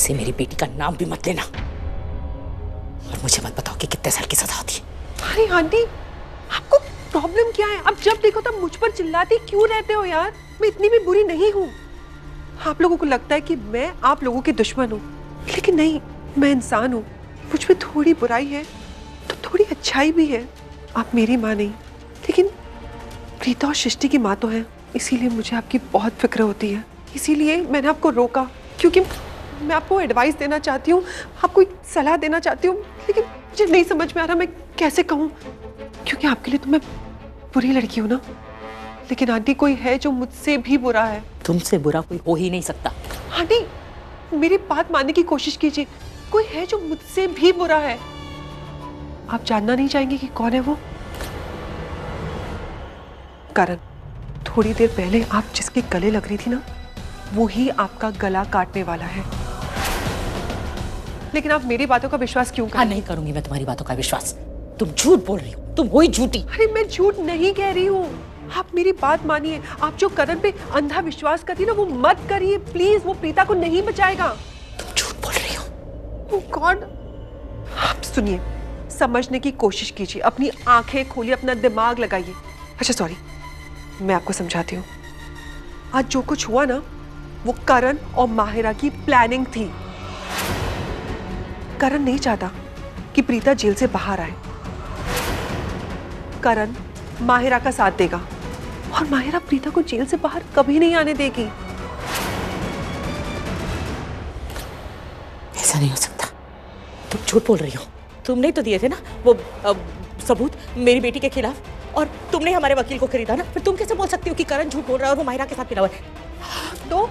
से मेरी बेटी का नाम भी मत लेना, और मुझे मत बताओ कि कितने साल की सजा होती है। अरे आंटी, आपको प्रॉब्लम क्या है? अब जब देखो तब मुझ पर चिल्लाती क्यों रहते हो यार? मैं इतनी भी बुरी नहीं हूँ। आप लोगों को लगता है कि मैं आप लोगों की दुश्मन हूँ, लेकिन नहीं, मैं इंसान हूँ। मुझ में थोड़ी बुराई है तो थोड़ी अच्छाई भी है। आप मेरी माँ नहीं, लेकिन प्रीता और सृष्टि की माँ तो है, इसीलिए मुझे आपकी बहुत फिक्र होती है। इसीलिए मैंने आपको रोका, क्योंकि मैं आपको एडवाइस देना चाहती हूँ, आपको एक सलाह देना चाहती हूँ, लेकिन मुझे नहीं समझ में आ रहा मैं कैसे कहूँ, क्योंकि आपके लिए तो मैं बुरी लड़की हूँ ना। लेकिन आंटी, कोई है जो मुझसे भी बुरा है। तुमसे बुरा कोई हो ही नहीं सकता। आंटी, मेरी बात मानने की कोशिश कीजिए। कोई है जो मुझसे भी बुरा है। आप जानना नहीं चाहेंगे कि कौन है वो? करण, थोड़ी देर पहले आप जिसके गले लग रही थी ना, वो ही आपका गला काटने वाला है। लेकिन आप मेरी बातों का विश्वास क्यों हाँ, नहीं करूंगी मैं तुम्हारी बातों का विश्वास। तुम झूठ बोल रही हो, तुम वही झूठी। अरे मैं झूठ नहीं कह रही हूँ, आप मेरी बात मानिए। आप जो करण पे अंधा विश्वास करती ना, वो मत करिए प्लीज। वो प्रीता को नहीं बचाएगा। तुम झूठ बोल रही हो। ओह गॉड, आप सुनिए, समझने की कोशिश कीजिए, अपनी आंखें खोलिए, अपना दिमाग लगाइए। अच्छा सॉरी, मैं आपको समझाती हूँ। आज जो कुछ हुआ ना, वो करण और माहिरा की प्लानिंग थी। करण नहीं चाहता कि प्रीता जेल से बाहर आए। करण माहिरा का साथ देगा और माहिरा प्रीता को जेल से बाहर कभी नहीं आने देगी। ऐसा नहीं हो सकता, तुम झूठ बोल रही हो। तुमने तो दिए थे ना वो सबूत मेरी बेटी के खिलाफ, और तुमने हमारे वकील को खरीदा ना, फिर तुम कैसे बोल सकती हो कि करण झूठ बोल रहा है और वो माहिरा के साथ मिला हुआ है? तो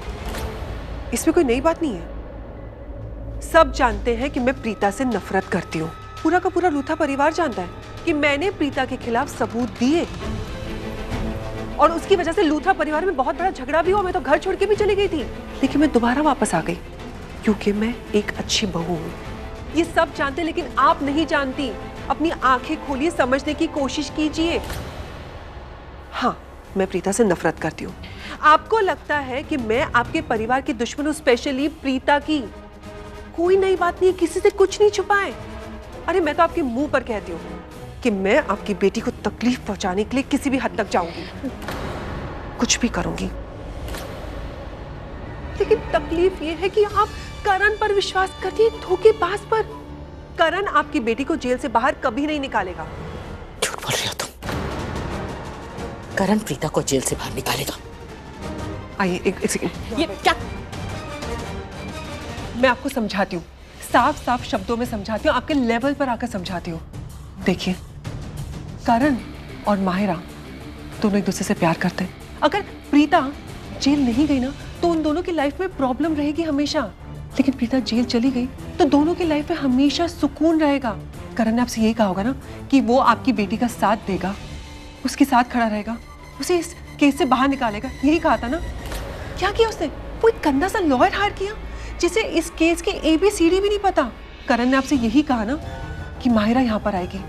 इसमें कोई नई बात नहीं है। सब जानते हैं कि मैं प्रीता से नफरत करती हूँ। पूरा का पूरा लूथा परिवार जानता है कि मैंने प्रीता के खिलाफ सबूत दिए, और उसकी वजह से लूथा परिवार में बहुत बड़ा झगड़ा भी हुआ। मैं तो घर छोड़ के भी चली गई थी, लेकिन मैं दोबारा वापस आ गई क्योंकि मैं एक अच्छी बहू हूँ। ये सब जानते, लेकिन आप नहीं जानती। अपनी आंखें खोलिए, समझने की कोशिश कीजिए। हाँ, मैं प्रीता से नफरत करती हूँ। आपको लगता है कि मैं आपके परिवार की दुश्मन हूँ, स्पेशली प्रीता की। कोई नई बात नहीं है, किसी से कुछ नहीं छुपाए। अरे मैं तो आपके मुंह पर कहती हूँ कि मैं आपकी बेटी को तकलीफ पहुंचाने के लिए किसी भी हद तक जाऊंगी, कुछ भी करूंगी। लेकिन तकलीफ ये है कि आप करण पर विश्वास करती हैं, धोखेबाज पर। करण आपकी बेटी को जेल से बाहर कभी नहीं निकालेगा। झूठ बोल रही हो तुम। करण प्रीता को जेल से बाहर निकालेगा। आइए एक सेकंड। ये क्या? मैं आपको समझाती हूँ, साफ साफ शब्दों में समझाती हूँ, आपके लेवल पर आकर समझाती हूँ। देखिए, करण और माहिरा दोनों एक दूसरे से प्यार करते हैं। अगर प्रीता जेल नहीं गई ना, तो उन दोनों की लाइफ में प्रॉब्लम रहेगी हमेशा। लेकिन प्रीता जेल चली गई तो दोनों की लाइफ में हमेशा सुकून रहेगा। करण ने आपसे यही कहा होगा ना कि वो आपकी बेटी का साथ देगा, उसके साथ खड़ा रहेगा, उसे इस केस से बाहर निकालेगा। यही कहा था ना? क्या किया उसने? वो एक गंदा सा लॉयर हायर किया जिसे इस केस की ABCD भी नहीं पता। करण ने आपसे यही कहा ना कि माहिरा यहाँ पर आएगी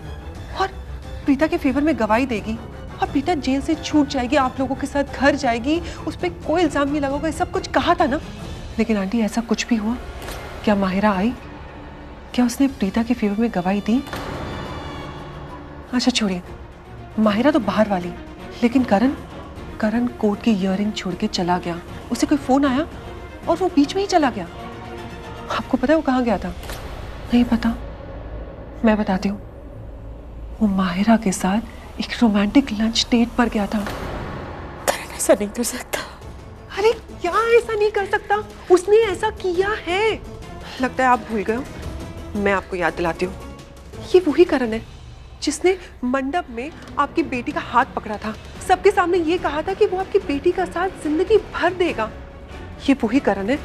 और प्रीता के फेवर में गवाही देगी, और प्रीता जेल से छूट जाएगी, आप लोगों के साथ घर जाएगी, उस पर कोई इल्जाम नहीं लगाओगे। ये सब कुछ कहा था ना? लेकिन आंटी, ऐसा कुछ भी हुआ? क्या माहिरा आई? क्या उसने प्रीता के फेवर में गवाही दी? अच्छा छोड़िए, माहिरा तो बाहर वाली, लेकिन करण कोर्ट की इयररिंग छोड़ के चला गया। उसे कोई फोन आया और वो बीच में ही चला गया। आपको पता है वो कहाँ गया था? नहीं पता? मैं बताती हूँ। वो माहिरा के साथ एक रोमांटिक लंच डेट पर गया था। करण ऐसा नहीं कर सकता। अरे क्या ऐसा नहीं कर सकता? उसने ऐसा किया है। लगता है आप भूल गए हो। मैं आपको याद दिलाती हूँ। ये वही करण है जिसने मंडप में आपकी बेटी का हाथ पकड़ा था, सबके सामने ये कहा था कि वो आपकी बेटी का साथ जिंदगी भर देगा। ये वही करण है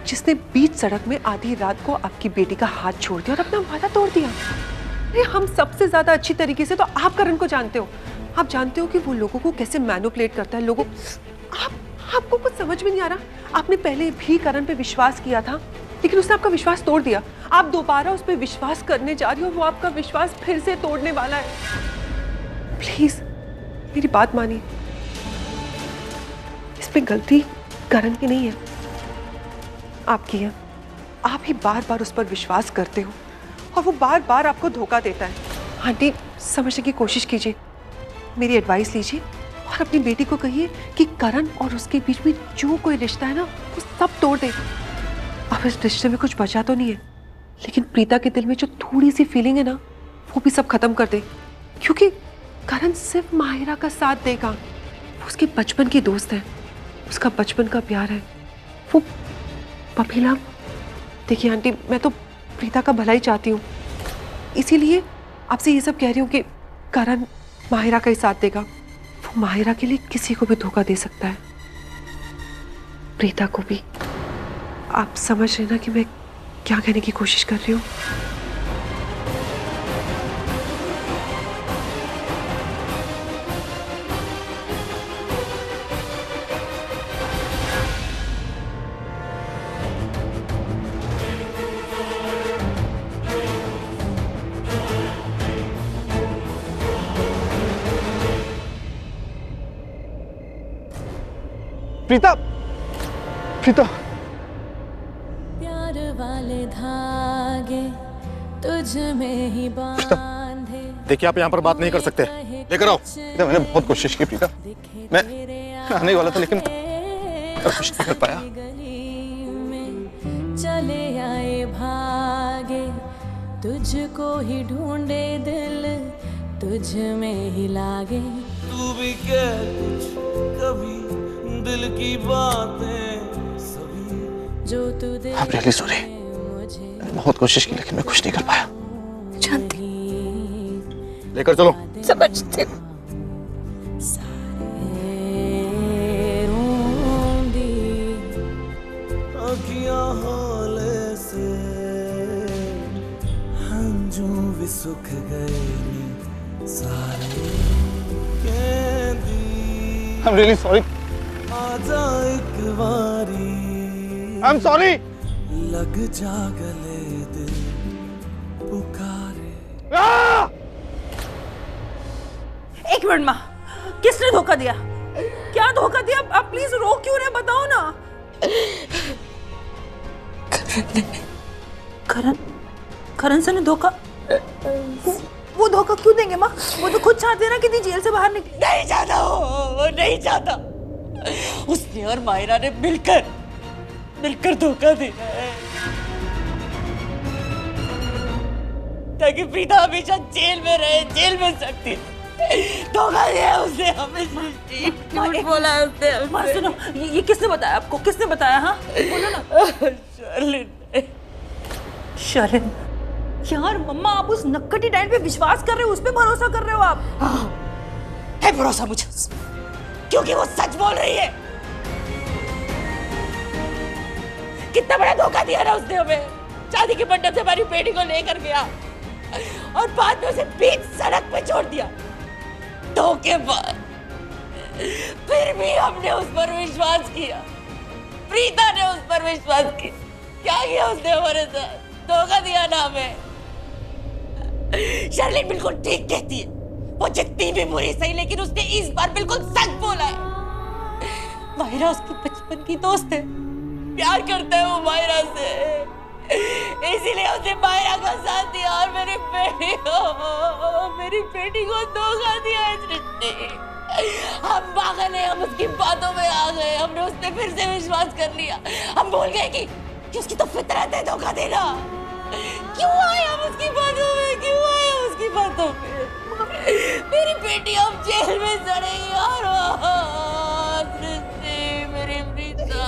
जिसने बीच सड़क में आधी रात को आपकी बेटी का हाथ छोड़ दिया और अपना वादा तोड़ दिया। अरे हम सबसे ज्यादा अच्छी तरीके से तो आप करण को जानते हो। आप जानते हो कि वो लोगों को कैसे मैनिपुलेट करता है। आपको कुछ समझ में नहीं आ रहा। आपने पहले भी करण पे विश्वास किया था, लेकिन उसने आपका विश्वास तोड़ दिया। आप दोबारा उस पर विश्वास करने जा रही हो, वो आपका विश्वास फिर से तोड़ने वाला है। प्लीज मेरी बात मानिए। इस पे गलती करण की नहीं है, आपकी है। आप ही बार बार उस पर विश्वास करते हो और वो बार बार आपको धोखा देता है। आंटी, समझने की कोशिश कीजिए, मेरी एडवाइस लीजिए और अपनी बेटी को कहिए कि करण और उसके बीच में जो कोई रिश्ता है ना, वो सब तोड़ दे। अब इस रिश्ते में कुछ बचा तो नहीं है, लेकिन प्रीता के दिल में जो थोड़ी सी फीलिंग है ना, वो भी सब खत्म कर दे, क्योंकि करण सिर्फ माहिरा का साथ देगा। वो उसके बचपन की दोस्त है, उसका बचपन का प्यार है। वो पपीला, देखिए आंटी, मैं तो प्रीता का भला ही चाहती हूँ, इसीलिए आपसे ये सब कह रही हूँ कि करण माहिरा का ही साथ देगा। वो माहिरा के लिए किसी को भी धोखा दे सकता है, प्रीता को भी। आप समझ रहे ना कि मैं क्या कहने की कोशिश कर रही हूँ? प्रीता, प्रीता, प्यार वाले धागे तुझ में ही बांधे। देखिए आप यहाँ पर बात नहीं कर सकते, लेकर आओ। प्रीता, मैंने बहुत कोशिश की प्रीता, मैं आने वाला था लेकिन कुछ नहीं कर पाया। गली में चले आए भागे, तुझको ही ढूंढे दिल, तुझ में ही लागे। तू भी कह कुछ कभी दिल की बातें सभी जो तू दे। I'm really sorry, मैंने बहुत कोशिश की लेकिन मैं कुछ नहीं कर पाया। जानती, लेकर चलो। समझती हूँ। अखियां हाले से हंजू भी सुख गए नी सारे कहती। I'm really sorry, आजा एक बारी I'm sorry। लग जा गले दिल पुकारे। एक मिनट माँ, किसने धोखा दिया? क्या धोखा दिया? आप प्लीज रो क्यों रहे, बताओ ना। करण, करण से ने धोखा? वो धोखा क्यों देंगे माँ? वो तो खुद चाहते हैं ना कि जेल से बाहर निकले। नहीं चाहता, वो नहीं चाहता। उसने और मायरा ने मिलकर धोखा दिया है, ताकि प्रीता हमेशा जेल में रहे, जेल में सकती। धोखा दिया उसने हमें, सृष्टि। झूठ बोला है उसने हमसे। माँ सुनो, ये किसने बताया आपको? किसने बताया? हाँ बोलो ना। शर्लिन। शर्लिन? यार मम्मा, आप उस नक्कटी डैड पे विश्वास कर रहे हो, उस पे भरोसा कर रहे हो आप? हाँ, है भरोसा मुझे, क्योंकि वो सच बोल रही है। कितना बड़ा धोखा दिया ना उसने हमें। शादी के मंडप से हमारी बेटी को लेकर गया और बाद में उसे बीच सड़क पे छोड़ दिया। धोखेबाज। फिर भी हमने उस पर विश्वास किया, प्रीता ने उस पर विश्वास किया। क्या किया उसने हमारे साथ? धोखा दिया ना हमें। शर्लिन बिल्कुल ठीक कहती है, वो जितनी भी बुरी सही, लेकिन उसने इस बार बिल्कुल सच बोला है। माहिरा उसकी बचपन की दोस्त है, प्यार करता है वो माहिरा से, इसीलिए उसने माहिरा का साथ दिया और मेरी बेटी को धोखा दिया है सृष्टि। हम पागल हैं, हम उसकी बातों में आ गए, हमने उस पे फिर से विश्वास कर लिया। हम भूल गए कि उसकी तो फितरत है धोखा देना। क्यों आए हम उसकी बातों में? क्यों आए हम उसकी बातों में? मेरी बेटी अब जेल में सड़ेगी और सृष्टि, मेरी प्रीता।